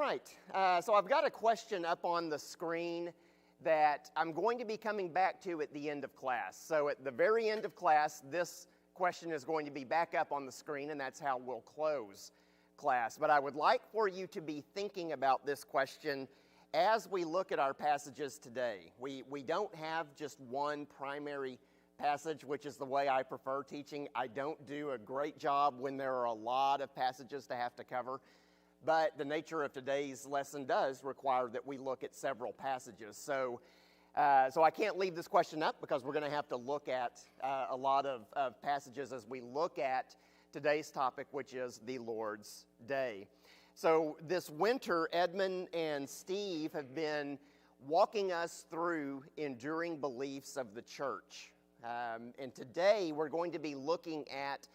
right, so I've got a question up on the screen that I'm going to be coming back to at the end of class. So at the very end of class, this question is going to be back up on the screen, and that's how we'll close class. But I would like for you to be thinking about this question as we look at our passages today. We don't have just one primary passage, which is the way I prefer teaching. I don't do a great job when there are a lot of passages to have to cover. But the nature of today's lesson does require that we look at several passages. So I can't leave this question up because we're going to have to look at a lot of passages as we look at today's topic, which is the Lord's Day. So this winter, Edmund and Steve have been walking us through enduring beliefs of the church. And today we're going to be looking at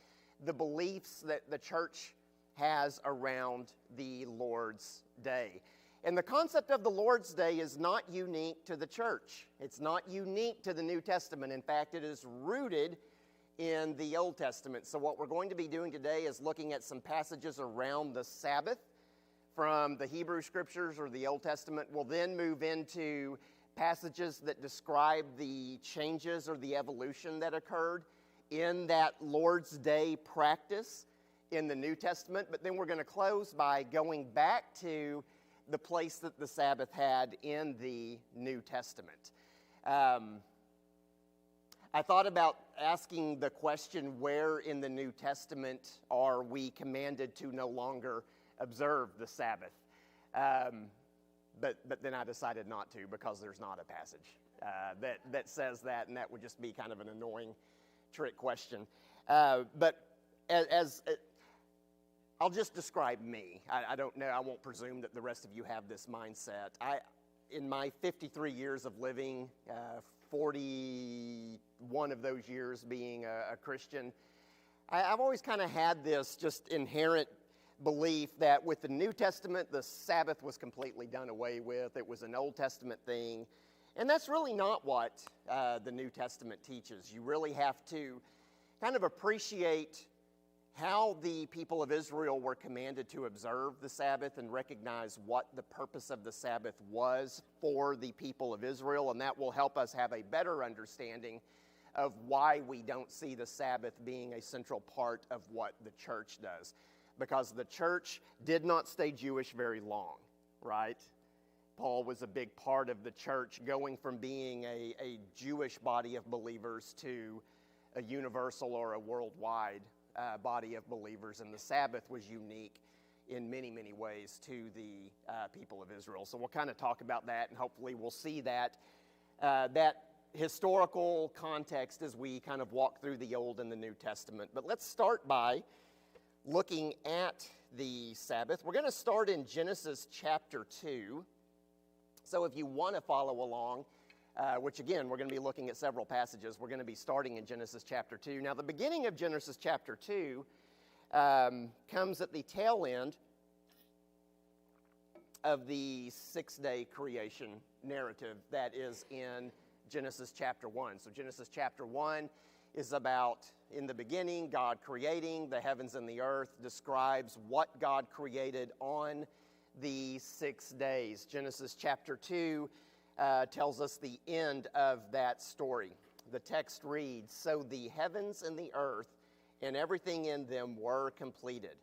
the beliefs that the church has around the Lord's Day. And the concept of the Lord's Day is not unique to the church. It's not unique to the New Testament. In fact, it is rooted in the Old Testament. So what we're going to be doing today is looking at some passages around the Sabbath from the Hebrew Scriptures or the Old Testament. We'll then move into passages that describe the changes or the evolution that occurred in that Lord's Day practice in the New Testament, but then we're going to close by going back to the place that the Sabbath had in the New Testament. I thought about asking the question, where in the New Testament are we commanded to no longer observe the Sabbath? But then I decided not to because there's not a passage that says that, and that would just be kind of an annoying trick question. But as I'll just describe me. I don't know, I won't presume that the rest of you have this mindset. In my 53 years of living, 41 of those years being a Christian, I've always kind of had this just inherent belief that with the New Testament, the Sabbath was completely done away with. It was an Old Testament thing. And that's really not what the New Testament teaches. You really have to kind of appreciate how the people of Israel were commanded to observe the Sabbath and recognize what the purpose of the Sabbath was for the people of Israel, and that will help us have a better understanding of why we don't see the Sabbath being a central part of what the church does. Because the church did not stay Jewish very long, right? Paul was a big part of the church, going from being a Jewish body of believers to a universal or a worldwide body of believers, and the Sabbath was unique in many, many ways to the people of Israel. So we'll kind of talk about that, and hopefully we'll see that historical context as we kind of walk through the Old and the New Testament. But let's start by looking at the Sabbath. We're going to start in Genesis chapter 2. So if you want to follow along, which again, we're going to be looking at several passages. We're going to be starting in Genesis chapter 2. Now, the beginning of Genesis chapter 2 comes at the tail end of the six-day creation narrative that is in Genesis chapter 1. So Genesis chapter 1 is about, in the beginning, God creating the heavens and the earth, describes what God created on the 6 days. Genesis chapter 2 tells us the end of that story. The text reads, "So the heavens and the earth and everything in them were completed.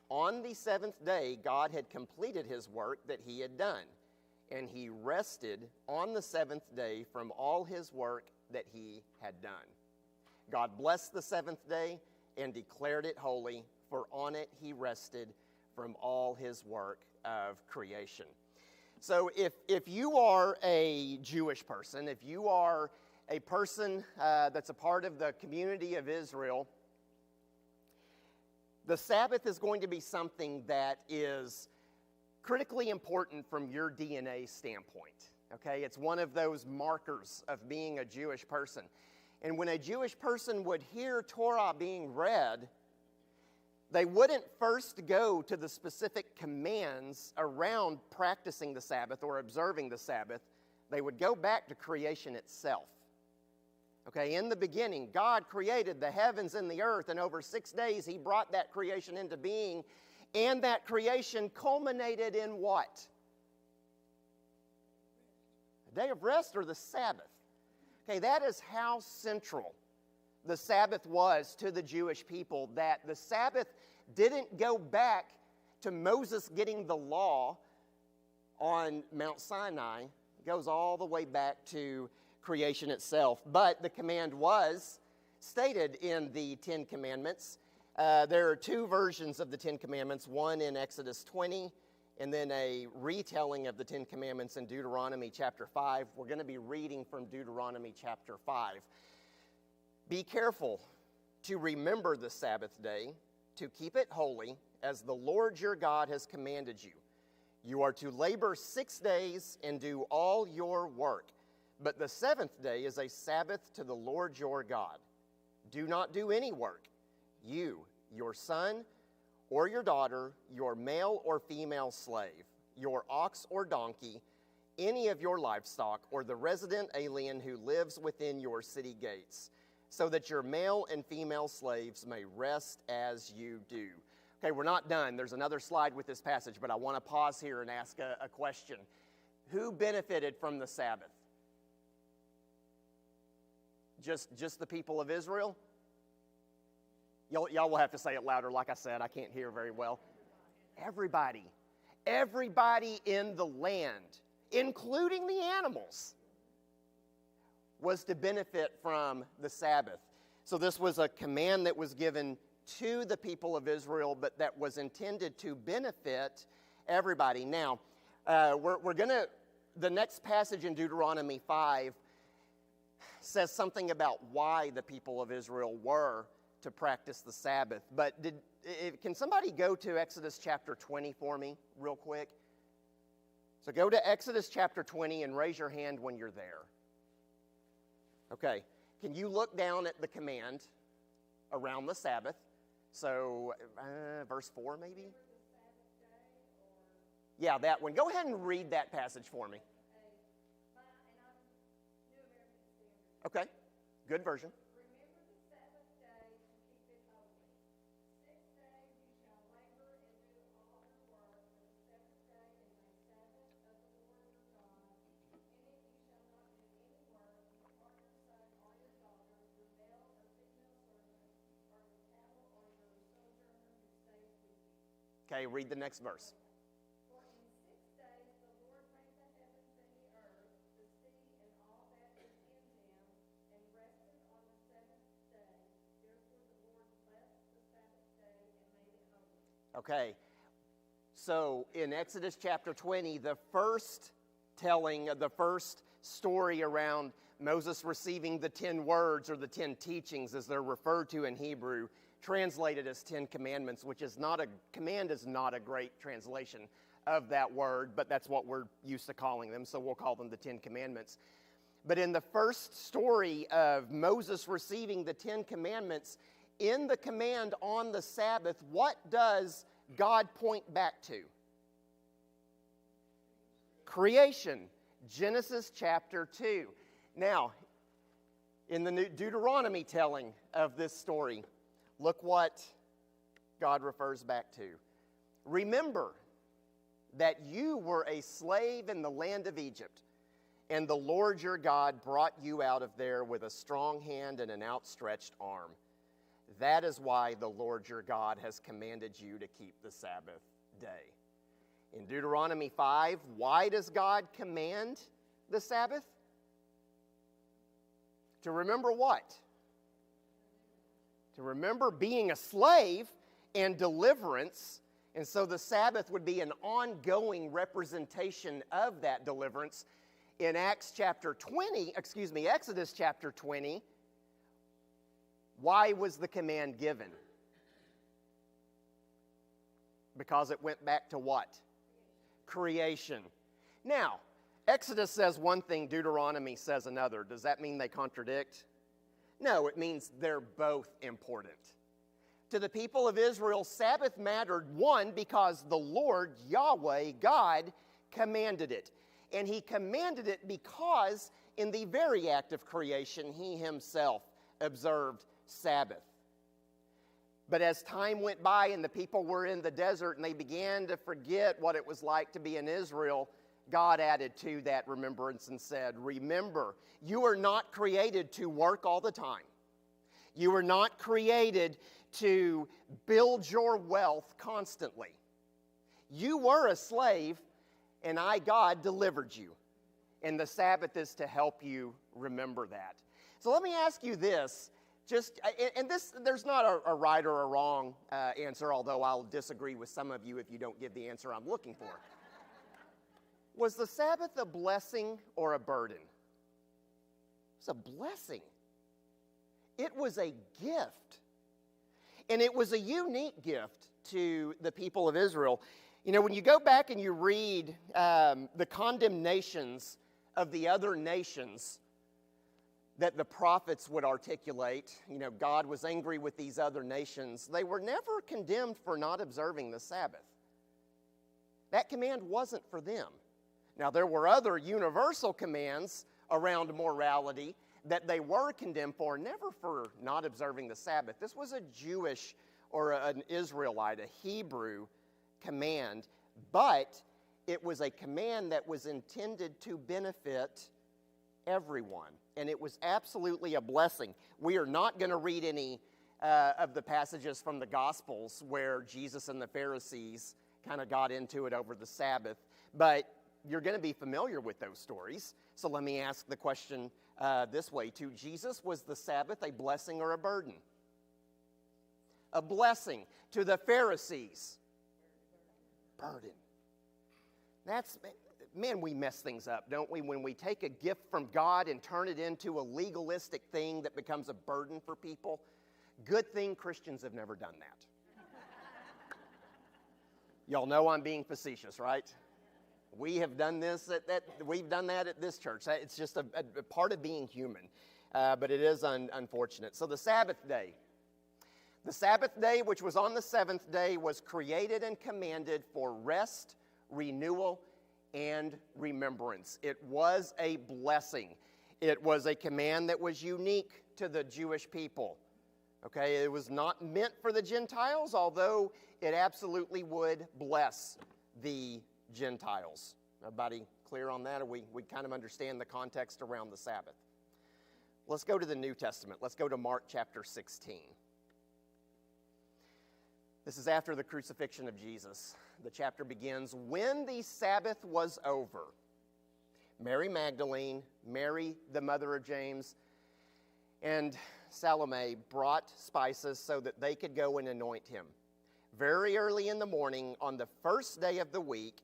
On the seventh day, God had completed his work that he had done, and he rested on the seventh day from all his work that he had done. God blessed the seventh day and declared it holy, for on it he rested from all his work of creation." So if you are a Jewish person, if you are a person that's a part of the community of Israel, the Sabbath is going to be something that is critically important from your DNA standpoint, okay? It's one of those markers of being a Jewish person. And when a Jewish person would hear Torah being read, they wouldn't first go to the specific commands around practicing the Sabbath or observing the Sabbath. They would go back to creation itself. Okay, in the beginning, God created the heavens and the earth, and over 6 days, he brought that creation into being. And that creation culminated in what? A day of rest or the Sabbath? Okay, that is how central the Sabbath was to the Jewish people, that the Sabbath didn't go back to Moses getting the law on Mount Sinai. It goes all the way back to creation itself. But the command was stated in the Ten Commandments. There are two versions of the Ten Commandments, one in Exodus 20, and then a retelling of the Ten Commandments in Deuteronomy chapter 5. We're going to be reading from Deuteronomy chapter 5. Be careful to remember the Sabbath day, to keep it holy, as the Lord your God has commanded you. You are to labor 6 days and do all your work, but the seventh day is a Sabbath to the Lord your God. Do not do any work. You, your son or your daughter, your male or female slave, your ox or donkey, any of your livestock, or the resident alien who lives within your city gates, so that your male and female slaves may rest as you do. Okay, we're not done. There's another slide with this passage, but I want to pause here and ask a question. Who benefited from the Sabbath? Just the people of Israel? Y'all will have to say it louder. Like I said, I can't hear very well. Everybody. Everybody in the land, including the animals, was to benefit from the Sabbath. So this was a command that was given to the people of Israel, but that was intended to benefit everybody. Now, the next passage in Deuteronomy 5 says something about why the people of Israel were to practice the Sabbath. But can somebody go to Exodus chapter 20 for me real quick? So go to Exodus chapter 20 and raise your hand when you're there. Okay, can you look down at the command around the Sabbath? So verse 4 maybe? Yeah, that one. Go ahead and read that passage for me. Okay, good version. Okay, read the next verse. For in 6 days the Lord made the heavens and the earth, the sea and all that is in them, and rested on the seventh day. Therefore the Lord blessed the Sabbath day and made it holy. Okay, so in Exodus chapter 20, the first telling of the first story around Moses receiving the 10 words, or the 10 teachings as they're referred to in Hebrew, translated as 10 commandments, which is not a great translation of that word, but that's what we're used to calling them, so we'll call them the 10 commandments. But in the first story of Moses receiving the 10 commandments, in the command on the Sabbath, what does God point back to? Creation, Genesis chapter 2. Now, in the new Deuteronomy telling of this story, look what God refers back to. Remember that you were a slave in the land of Egypt, and the Lord your God brought you out of there with a strong hand and an outstretched arm. That is why the Lord your God has commanded you to keep the Sabbath day. In Deuteronomy 5, why does God command the Sabbath? To remember what? To remember being a slave and deliverance. And so the Sabbath would be an ongoing representation of that deliverance. In Exodus chapter 20, why was the command given? Because it went back to what? Creation. Now, Exodus says one thing, Deuteronomy says another. Does that mean they contradict? No, it means they're both important. To the people of Israel, Sabbath mattered, one, because the Lord, Yahweh, God, commanded it. And he commanded it because in the very act of creation, he himself observed Sabbath. But as time went by and the people were in the desert and they began to forget what it was like to be in Israel, God added to that remembrance and said, remember, you are not created to work all the time. You were not created to build your wealth constantly. You were a slave, and I, God, delivered you. And the Sabbath is to help you remember that. So let me ask you this. There's not a right or a wrong answer, although I'll disagree with some of you if you don't give the answer I'm looking for. Was the Sabbath a blessing or a burden? It was a blessing. It was a gift. And it was a unique gift to the people of Israel. You know, when you go back and you read the condemnations of the other nations that the prophets would articulate, you know, God was angry with these other nations, they were never condemned for not observing the Sabbath. That command wasn't for them. Now, there were other universal commands around morality that they were condemned for, never for not observing the Sabbath. This was a Jewish or an Israelite, a Hebrew command, but it was a command that was intended to benefit everyone, and it was absolutely a blessing. We are not going to read any of the passages from the Gospels where Jesus and the Pharisees kind of got into it over the Sabbath, but you're going to be familiar with those stories. So let me ask the question this way. To Jesus, was the Sabbath a blessing or a burden? A blessing. To the Pharisees, burden. Man, we mess things up, don't we? When we take a gift from God and turn it into a legalistic thing that becomes a burden for people. Good thing Christians have never done that. Y'all know I'm being facetious, right? We have done this we've done that at this church. It's just a part of being human, but it is unfortunate. So the Sabbath day. The Sabbath day, which was on the seventh day, was created and commanded for rest, renewal, and remembrance. It was a blessing. It was a command that was unique to the Jewish people. Okay, it was not meant for the Gentiles, although it absolutely would bless the Gentiles. Everybody clear on that? Or we kind of understand the context around the Sabbath. Let's go to the New Testament. Let's go to Mark chapter 16. This is after the crucifixion of Jesus. The chapter begins, when the Sabbath was over, Mary Magdalene, Mary, the mother of James, and Salome brought spices so that they could go and anoint him. Very early in the morning, on the first day of the week,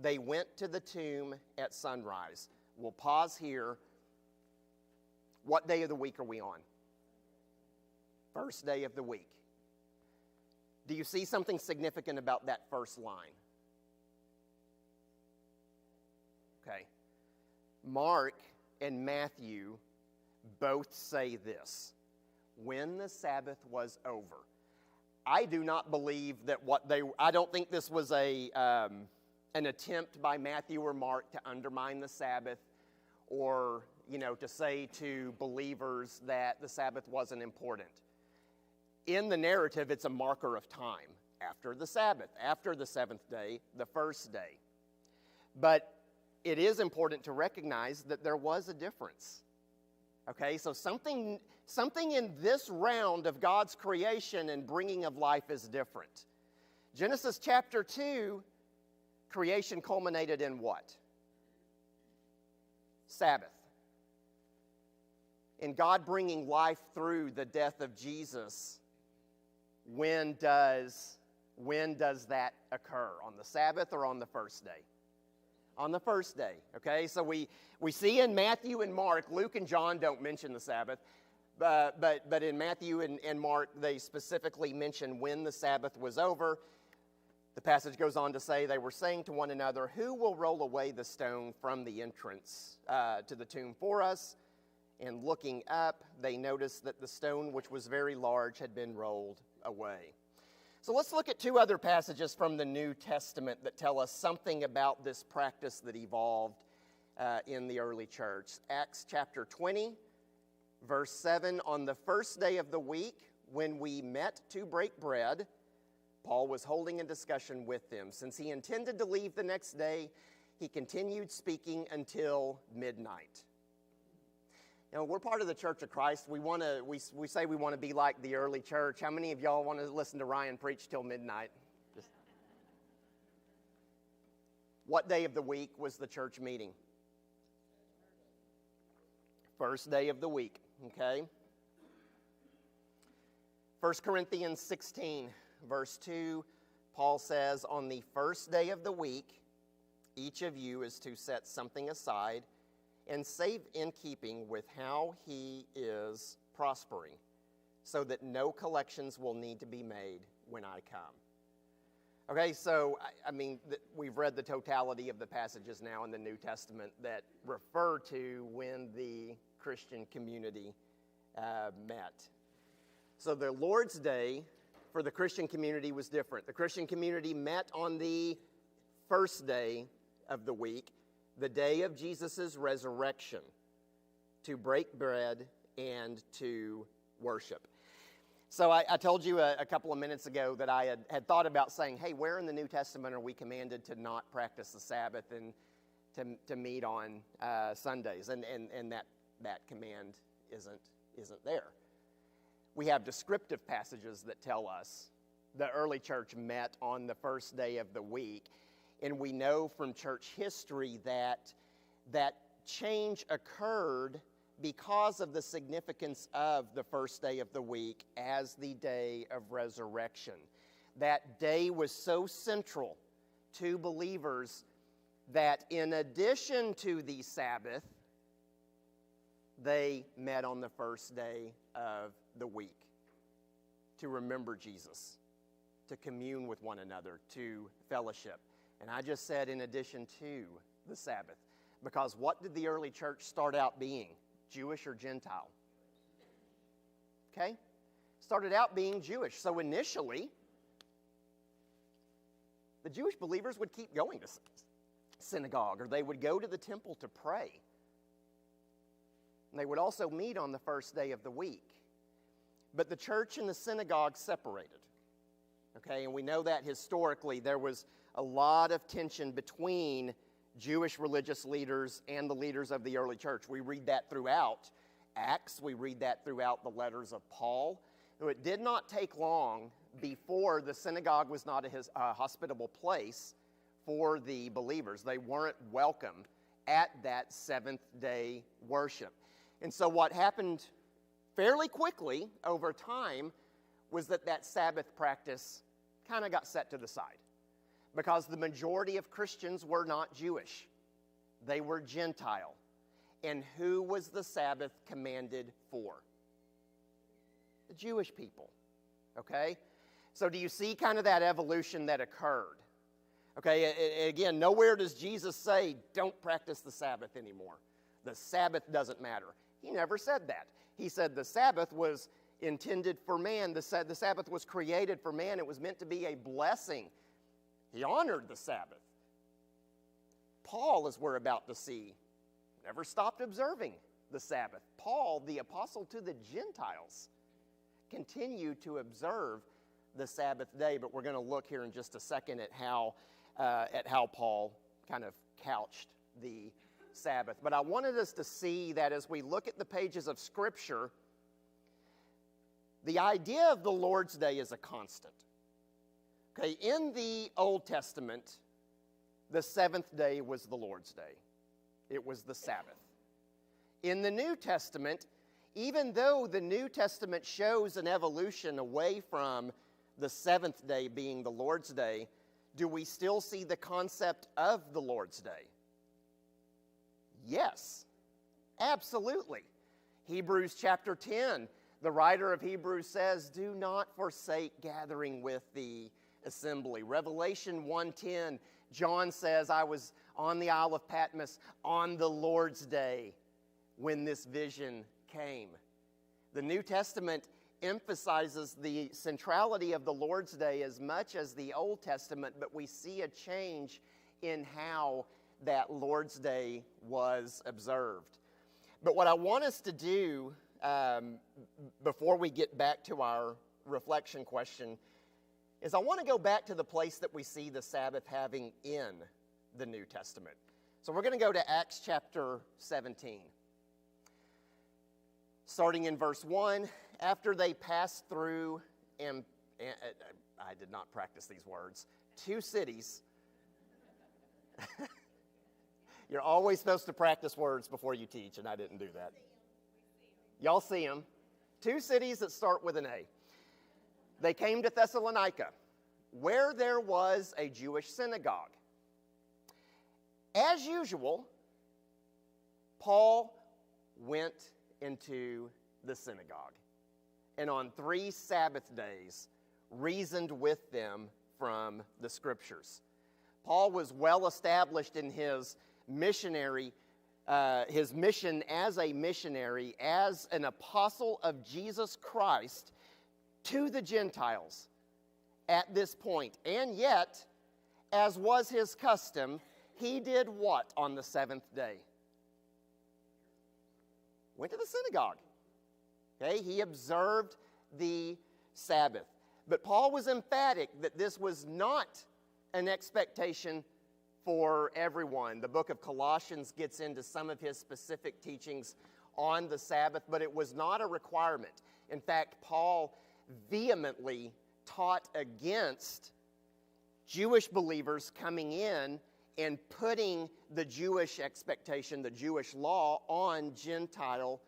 they went to the tomb at sunrise. We'll pause here. What day of the week are we on? First day of the week. Do you see something significant about that first line? Okay. Mark and Matthew both say this. When the Sabbath was over. I do not believe that I don't think this was an attempt by Matthew or Mark to undermine the Sabbath or, to say to believers that the Sabbath wasn't important. In the narrative, it's a marker of time after the Sabbath, after the seventh day, the first day. But it is important to recognize that there was a difference. Okay, so something in this round of God's creation and bringing of life is different. Genesis chapter 2, creation culminated in what? Sabbath. In God bringing life through the death of Jesus, when does that occur? On the Sabbath or on the first day? On the first day, okay? So we see in Matthew and Mark, Luke and John don't mention the Sabbath, but in Matthew and Mark, they specifically mention when the Sabbath was over. The passage goes on to say, they were saying to one another, who will roll away the stone from the entrance to the tomb for us? And looking up, they noticed that the stone, which was very large, had been rolled away. So let's look at two other passages from the New Testament that tell us something about this practice that evolved in the early church. Acts chapter 20, verse 7, on the first day of the week, when we met to break bread, Paul was holding a discussion with them. Since he intended to leave the next day, he continued speaking until midnight. Now, we're part of the Church of Christ. We say we want to be like the early church. How many of y'all want to listen to Ryan preach till midnight? What day of the week was the church meeting? First day of the week, okay? 1 Corinthians 16, verse 2, Paul says, "On the first day of the week, each of you is to set something aside and save in keeping with how he is prospering, so that no collections will need to be made when I come." Okay, so, we've read the totality of the passages now in the New Testament that refer to when the Christian community met. So the Lord's Day for the Christian community was different. The Christian community met on the first day of the week, the day of Jesus' resurrection, to break bread and to worship. So I told you a couple of minutes ago that I had thought about saying, hey, where in the New Testament are we commanded to not practice the Sabbath and to meet on Sundays? And that command isn't there. We have descriptive passages that tell us the early church met on the first day of the week. And we know from church history that change occurred because of the significance of the first day of the week as the day of resurrection. That day was so central to believers that in addition to the Sabbath, they met on the first day of the week to remember Jesus, to commune with one another, to fellowship. And I just said in addition to the Sabbath, because what did the early church start out being? Jewish or Gentile? Okay? Started out being Jewish. So initially, the Jewish believers would keep going to synagogue, or they would go to the temple to pray. And they would also meet on the first day of the week. But the church and the synagogue separated. Okay, and we know that historically there was a lot of tension between Jewish religious leaders and the leaders of the early church. We read that throughout Acts. We read that throughout the letters of Paul. So it did not take long before the synagogue was not a hospitable place for the believers. They weren't welcome at that seventh-day worship. And so what happened fairly quickly over time was that Sabbath practice kind of got set to the side, because the majority of Christians were not Jewish. They were Gentile. And who was the Sabbath commanded for? The Jewish people. Okay? So do you see kind of that evolution that occurred? Okay, again, nowhere does Jesus say, don't practice the Sabbath anymore. The Sabbath doesn't matter. He never said that. He said the Sabbath was intended for man. The Sabbath was created for man. It was meant to be a blessing. He honored the Sabbath. Paul, as we're about to see, never stopped observing the Sabbath. Paul, the apostle to the Gentiles, continued to observe the Sabbath day. But we're going to look here in just a second at how Paul kind of couched the Sabbath. But I wanted us to see that as we look at the pages of Scripture, the idea of the Lord's Day is a constant. Okay, in the Old Testament, the seventh day was the Lord's Day. It was the Sabbath. In the New Testament, even though the New Testament shows an evolution away from the seventh day being the Lord's Day, do we still see the concept of the Lord's Day? Yes, absolutely. Hebrews chapter 10, the writer of Hebrews says, do not forsake gathering with the assembly. Revelation 1:10, John says, I was on the Isle of Patmos on the Lord's Day when this vision came. The New Testament emphasizes the centrality of the Lord's Day as much as the Old Testament, but we see a change in how that Lord's Day was observed. But what I want us to do before we get back to our reflection question is I want to go back to the place that we see the Sabbath having in the New Testament. So we're going to go to Acts chapter 17. Starting in verse 1, after they passed through, and I did not practice these words, 2 cities. You're always supposed to practice words before you teach, and I didn't do that. Y'all see them. 2 cities that start with an A. They came to Thessalonica, where there was a Jewish synagogue. As usual, Paul went into the synagogue, and on 3 Sabbath days reasoned with them from the Scriptures. Paul was well established in his missionary, his mission as a missionary, as an apostle of Jesus Christ to the Gentiles at this point. And yet, as was his custom, he did what on the 7th day? Went to the synagogue. Okay, he observed the Sabbath. But Paul was emphatic that this was not an expectation for everyone. The book of Colossians gets into some of his specific teachings on the Sabbath, but it was not a requirement. In fact, Paul vehemently taught against Jewish believers coming in and putting the Jewish expectation, the Jewish law, on Gentile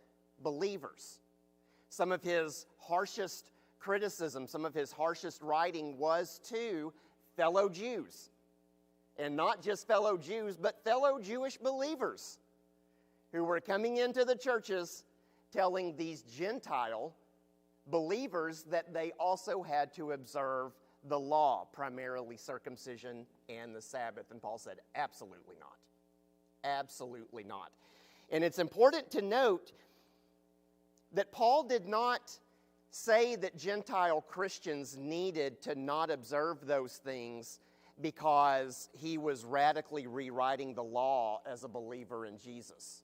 believers. Some of his harshest criticism, some of his harshest writing was to fellow Jews. And not just fellow Jews, but fellow Jewish believers who were coming into the churches telling these Gentile believers that they also had to observe the law, primarily circumcision and the Sabbath. And Paul said, absolutely not. Absolutely not. And it's important to note that Paul did not say that Gentile Christians needed to not observe those things because he was radically rewriting the law as a believer in Jesus.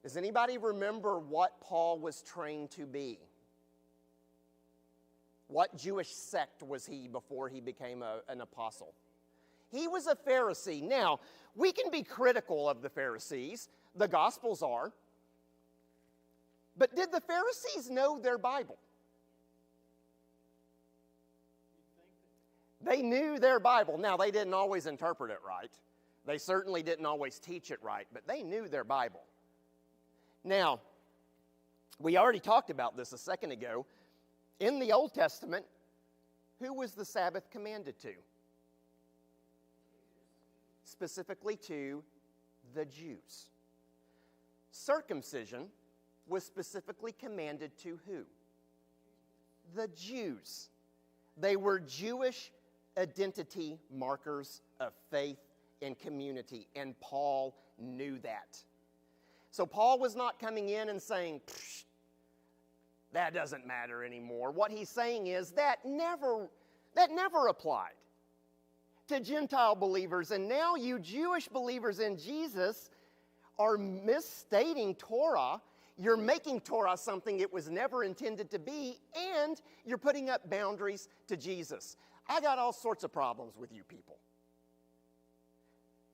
Does anybody remember what Paul was trained to be? What Jewish sect was he before he became an apostle? He was a Pharisee. Now, we can be critical of the Pharisees. The Gospels are. But did the Pharisees know their Bible? They knew their Bible. Now, they didn't always interpret it right. They certainly didn't always teach it right, but they knew their Bible. Now, we already talked about this a second ago. In the Old Testament, who was the Sabbath commanded to? Specifically to the Jews. Circumcision was specifically commanded to who? The Jews. They were Jewish identity markers of faith and community, and Paul knew that. So Paul was not coming in and saying, that doesn't matter anymore. What he's saying is that never applied to Gentile believers, and now you Jewish believers in Jesus are misstating Torah. You're making Torah something it was never intended to be, and you're putting up boundaries to Jesus. I got all sorts of problems with you people.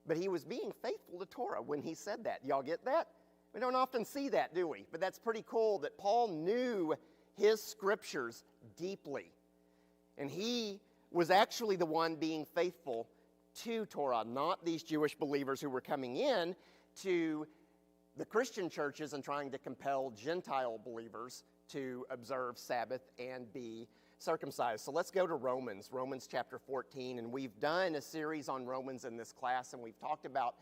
But he was being faithful to Torah when he said that. Y'all get that? We don't often see that, do we? But that's pretty cool that Paul knew his scriptures deeply. And he was actually the one being faithful to Torah, not these Jewish believers who were coming in to the Christian churches and trying to compel Gentile believers to observe Sabbath and be circumcised. So let's go to Romans chapter 14. And we've done a series on Romans in this class, and we've talked about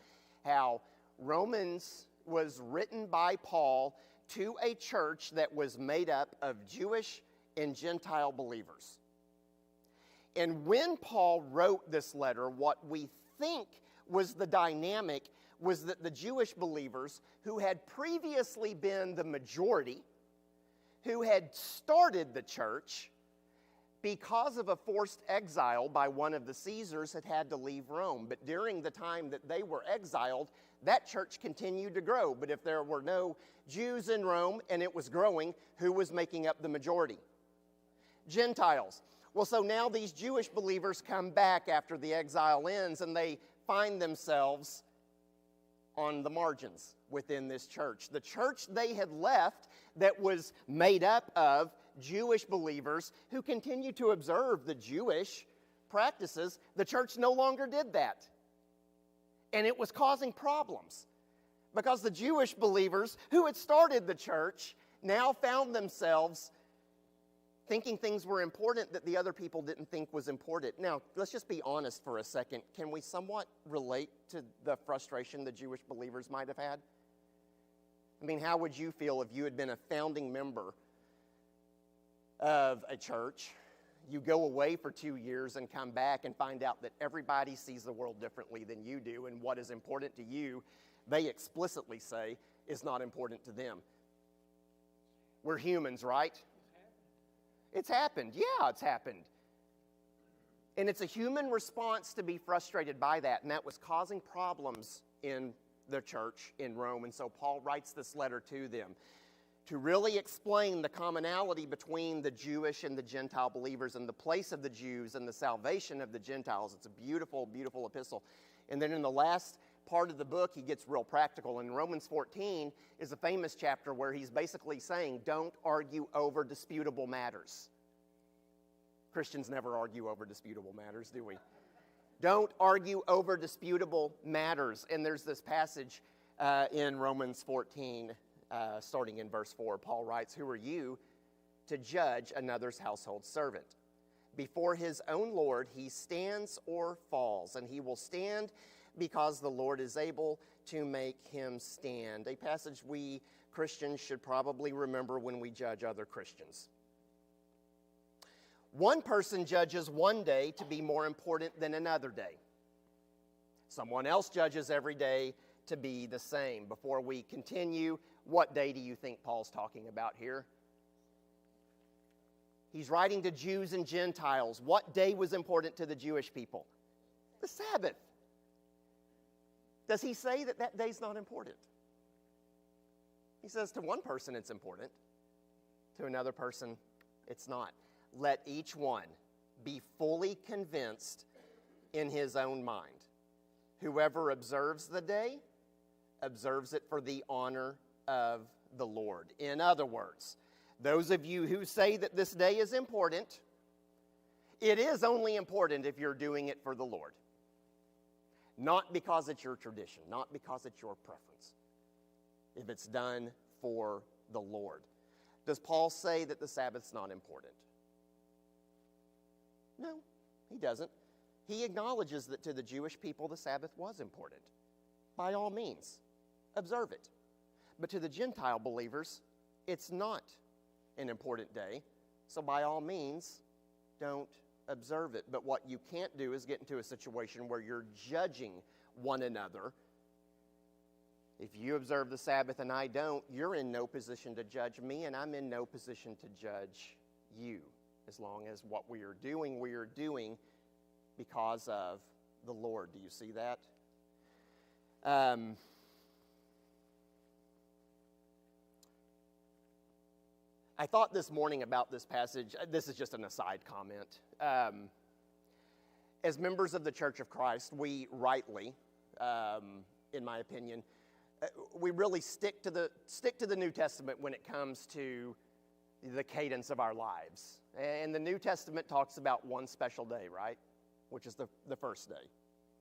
how Romans was written by Paul to a church that was made up of Jewish and Gentile believers. And when Paul wrote this letter, what we think was the dynamic was that the Jewish believers who had previously been the majority, who had started the church, because of a forced exile by one of the Caesars, had to leave Rome. But during the time that they were exiled, that church continued to grow. But if there were no Jews in Rome and it was growing, who was making up the majority? Gentiles. Well, so now these Jewish believers come back after the exile ends, and they find themselves on the margins within this church. The church they had left that was made up of Jewish believers who continued to observe the Jewish practices, the church no longer did that. And it was causing problems because the Jewish believers who had started the church now found themselves thinking things were important that the other people didn't think was important. Now, let's just be honest for a second. Can we somewhat relate to the frustration the Jewish believers might have had? I mean, how would you feel if you had been a founding member of a church? You go away for 2 years and come back and find out that everybody sees the world differently than you do, and what is important to you, they explicitly say, is not important to them. We're humans, right? It's happened. Yeah, it's happened. And it's a human response to be frustrated by that, and that was causing problems in the church in Rome. And so Paul writes this letter to them to really explain the commonality between the Jewish and the Gentile believers and the place of the Jews and the salvation of the Gentiles. It's a beautiful, beautiful epistle. And then in the last part of the book, he gets real practical. And Romans 14 is a famous chapter where he's basically saying, don't argue over disputable matters. Christians never argue over disputable matters, do we? Don't argue over disputable matters. And there's this passage in Romans 14, starting in verse 4. Paul writes, who are you to judge another's household servant? Before his own Lord he stands or falls, and he will stand because the Lord is able to make him stand. A passage we Christians should probably remember when we judge other Christians. One person judges one day to be more important than another day. Someone else judges every day to be the same. Before we continue, what day do you think Paul's talking about here? He's writing to Jews and Gentiles. What day was important to the Jewish people? The Sabbath. Does he say that that day's not important? He says to one person it's important, to another person it's not. Let each one be fully convinced in his own mind. Whoever observes the day, observes it for the honor of the Lord. In other words, those of you who say that this day is important, it is only important if you're doing it for the Lord. Not because it's your tradition, not because it's your preference. If it's done for the Lord. Does Paul say that the Sabbath's not important? No, he doesn't. He acknowledges that to the Jewish people the Sabbath was important. By all means, observe it. But to the Gentile believers, it's not an important day. So by all means, don't observe it. But what you can't do is get into a situation where you're judging one another. If you observe the Sabbath and I don't, you're in no position to judge me, and I'm in no position to judge you. As long as what we are doing because of the Lord. Do you see that? I thought this morning about this passage. This is just an aside comment. As members of the Church of Christ, we rightly, in my opinion, we really stick to the New Testament when it comes to the cadence of our lives. And the New Testament talks about one special day, right? Which is the first day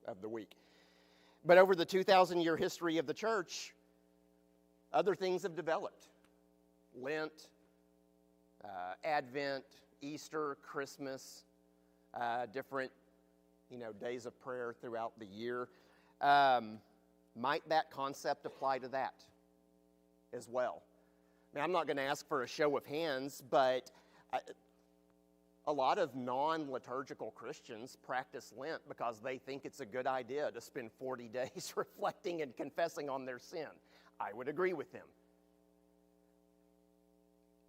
of the week. But over the 2,000-year history of the church, other things have developed. Lent, Advent, Easter, Christmas, different, days of prayer throughout the year. Might that concept apply to that as well? Now, I'm not going to ask for a show of hands, but a lot of non-liturgical Christians practice Lent because they think it's a good idea to spend 40 days reflecting and confessing on their sin. I would agree with them.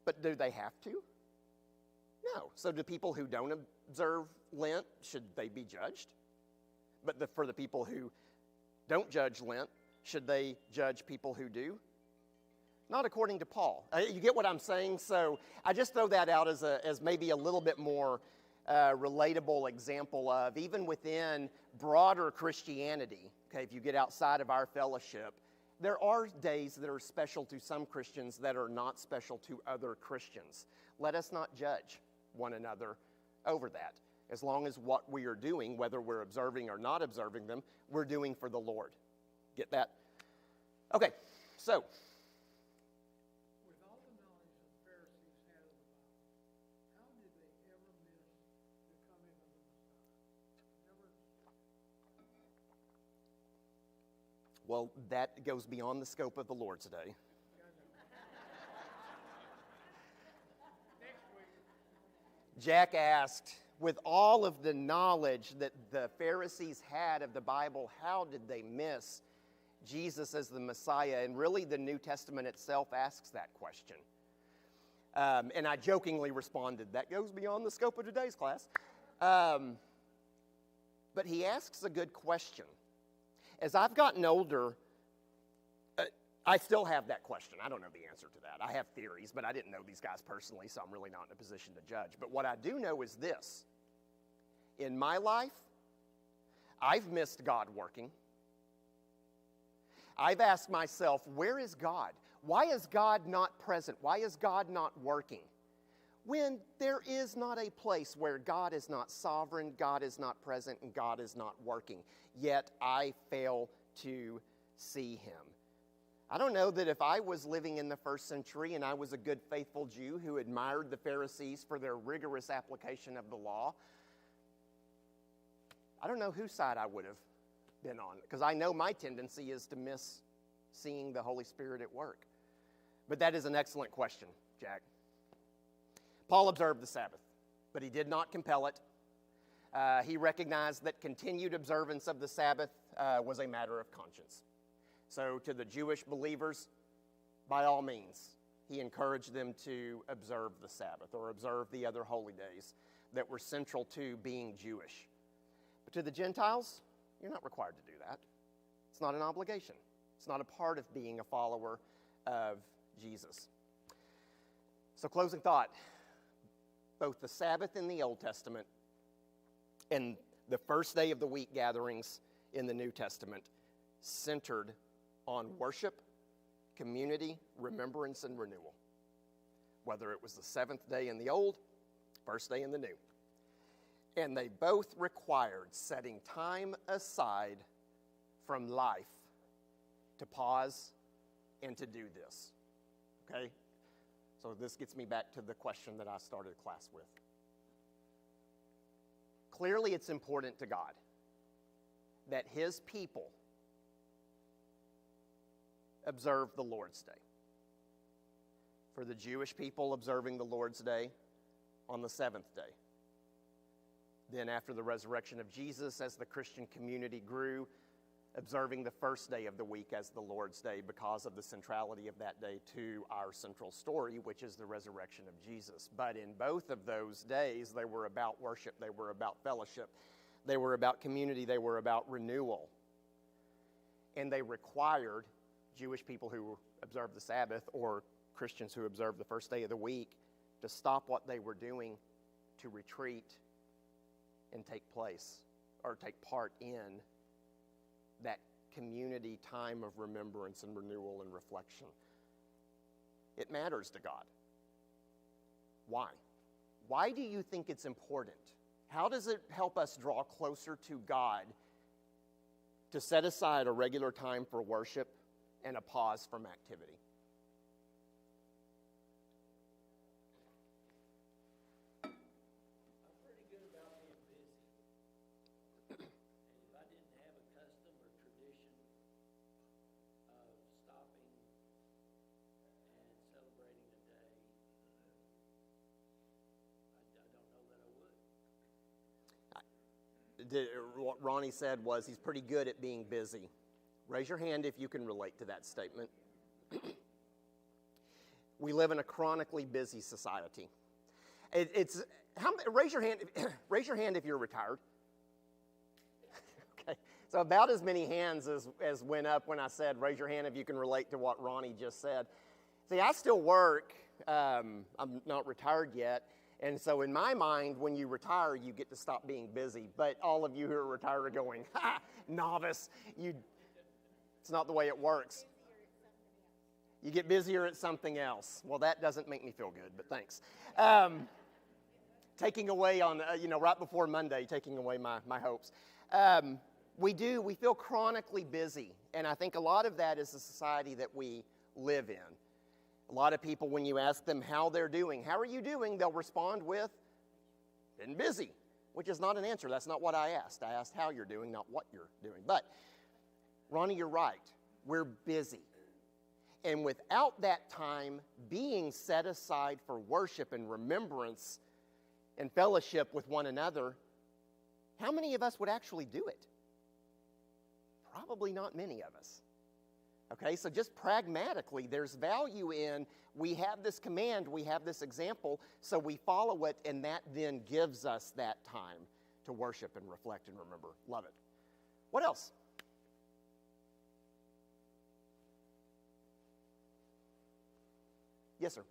But do they have to? No. So do people who don't observe Lent, should they be judged? But for the people who don't judge Lent, should they judge people who do? Not according to Paul. You get what I'm saying? So I just throw that out as maybe a little bit more relatable example of, even within broader Christianity, okay, if you get outside of our fellowship, there are days that are special to some Christians that are not special to other Christians. Let us not judge one another over that. As long as what we are doing, whether we're observing or not observing them, we're doing for the Lord. Get that? Okay, so. With all the knowledge the Pharisees had of the Bible, how did they ever miss the coming of the Messiah? Well, that goes beyond the scope of the Lord today. Next week. Jack asked, with all of the knowledge that the Pharisees had of the Bible, how did they miss Jesus as the Messiah? And really, the New Testament itself asks that question. And I jokingly responded, that goes beyond the scope of today's class. But he asks a good question. As I've gotten older, I still have that question. I don't know the answer to that. I have theories, but I didn't know these guys personally, so I'm really not in a position to judge. But what I do know is this. In my life, I've missed God working. I've asked myself, where is God? Why is God not present? Why is God not working? When there is not a place where God is not sovereign, God is not present, and God is not working, yet I fail to see him. I don't know that if I was living in the first century and I was a good, faithful Jew who admired the Pharisees for their rigorous application of the law, I don't know whose side I would have been on, because I know my tendency is to miss seeing the Holy Spirit at work. But that is an excellent question, Jack. Paul observed the Sabbath, but he did not compel it. He recognized that continued observance of the Sabbath was a matter of conscience. So to the Jewish believers, by all means, he encouraged them to observe the Sabbath or observe the other holy days that were central to being Jewish. But to the Gentiles, you're not required to do that. It's not an obligation. It's not a part of being a follower of Jesus. So closing thought, both the Sabbath in the Old Testament and the first day of the week gatherings in the New Testament centered on worship, community, remembrance, and renewal. Whether it was the seventh day in the Old, first day in the New. And they both required setting time aside from life to pause and to do this. Okay? So this gets me back to the question that I started class with. Clearly, it's important to God that his people observe the Lord's Day. For the Jewish people, observing the Lord's Day on the seventh day. Then after the resurrection of Jesus, as the Christian community grew, observing the first day of the week as the Lord's Day because of the centrality of that day to our central story, which is the resurrection of Jesus. But in both of those days, they were about worship, they were about fellowship, they were about community, they were about renewal. And they required Jewish people who observed the Sabbath or Christians who observed the first day of the week to stop what they were doing, to retreat and take part in that community time of remembrance and renewal and reflection. It matters to God. Why? Why do you think it's important? How does it help us draw closer to God to set aside a regular time for worship and a pause from activity? What Ronnie said was he's pretty good at being busy. Raise your hand if you can relate to that statement. We live in a chronically busy society. It's raise your hand. Raise your hand if you're retired. Okay, so about as many hands as went up when I said raise your hand if you can relate to what Ronnie just said. See, I still work. I'm not retired yet, and so in my mind, when you retire, you get to stop being busy. But all of you who are retired are going, "Ha, novice! It's not the way it works." You get busier at something else. Well, that doesn't make me feel good, but thanks. Taking away on, right before Monday, taking away my hopes. We feel chronically busy, and I think a lot of that is the society that we live in. A lot of people, when you ask them how they're doing, how are you doing, they'll respond with, been busy, which is not an answer. That's not what I asked. I asked how you're doing, not what you're doing. But, Ronnie, you're right. We're busy. And without that time being set aside for worship and remembrance and fellowship with one another, how many of us would actually do it? Probably not many of us. Okay, so just pragmatically, there's value in we have this command, we have this example, so we follow it, and that then gives us that time to worship and reflect and remember. Love it. What else? Yes, sir.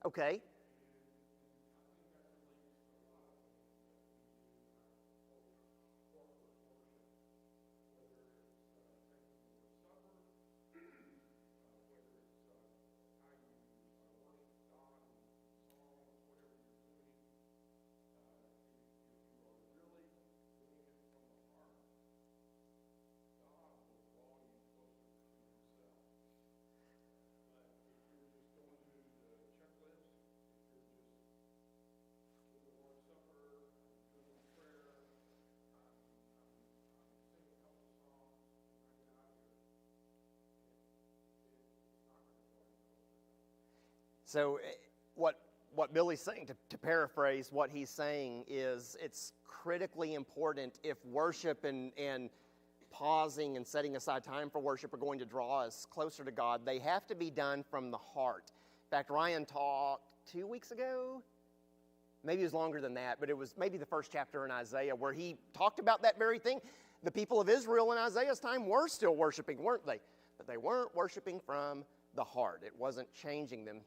Okay. So what Billy's saying, to paraphrase what he's saying, is it's critically important if worship and pausing and setting aside time for worship are going to draw us closer to God, they have to be done from the heart. In fact, Ryan talked 2 weeks ago, maybe it was longer than that, but it was maybe the first chapter in Isaiah where he talked about that very thing. The people of Israel in Isaiah's time were still worshiping, weren't they? But they weren't worshiping from the heart. It wasn't changing them.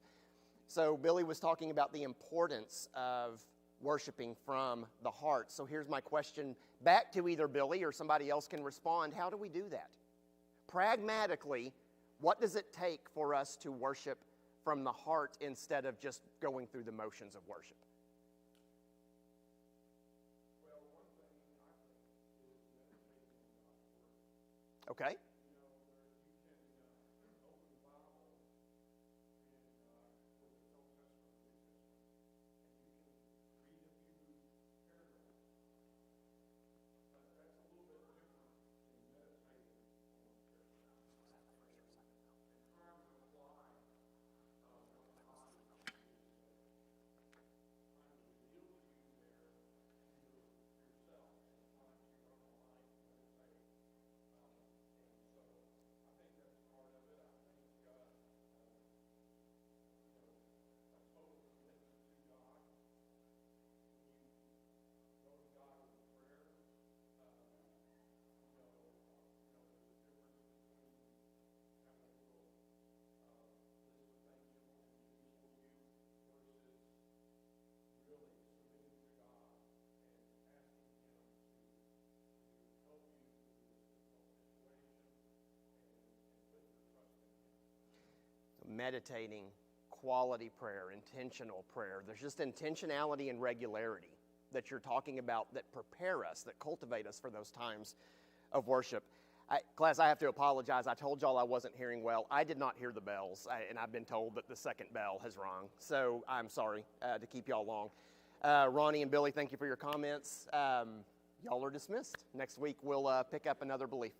So Billy was talking about the importance of worshiping from the heart. So here's my question back to either Billy or somebody else can respond. How do we do that? Pragmatically, what does it take for us to worship from the heart instead of just going through the motions of worship? Well, one thing I think is meditating on God's Word. Okay. Meditating, quality prayer, intentional prayer. There's just intentionality and regularity that you're talking about that prepare us, that cultivate us for those times of worship. Class, I have to apologize. I told y'all I wasn't hearing well. I did not hear the bells, and I've been told that the second bell has rung. So I'm sorry to keep y'all long. Ronnie and Billy, thank you for your comments. Y'all are dismissed. Next week, we'll pick up another belief.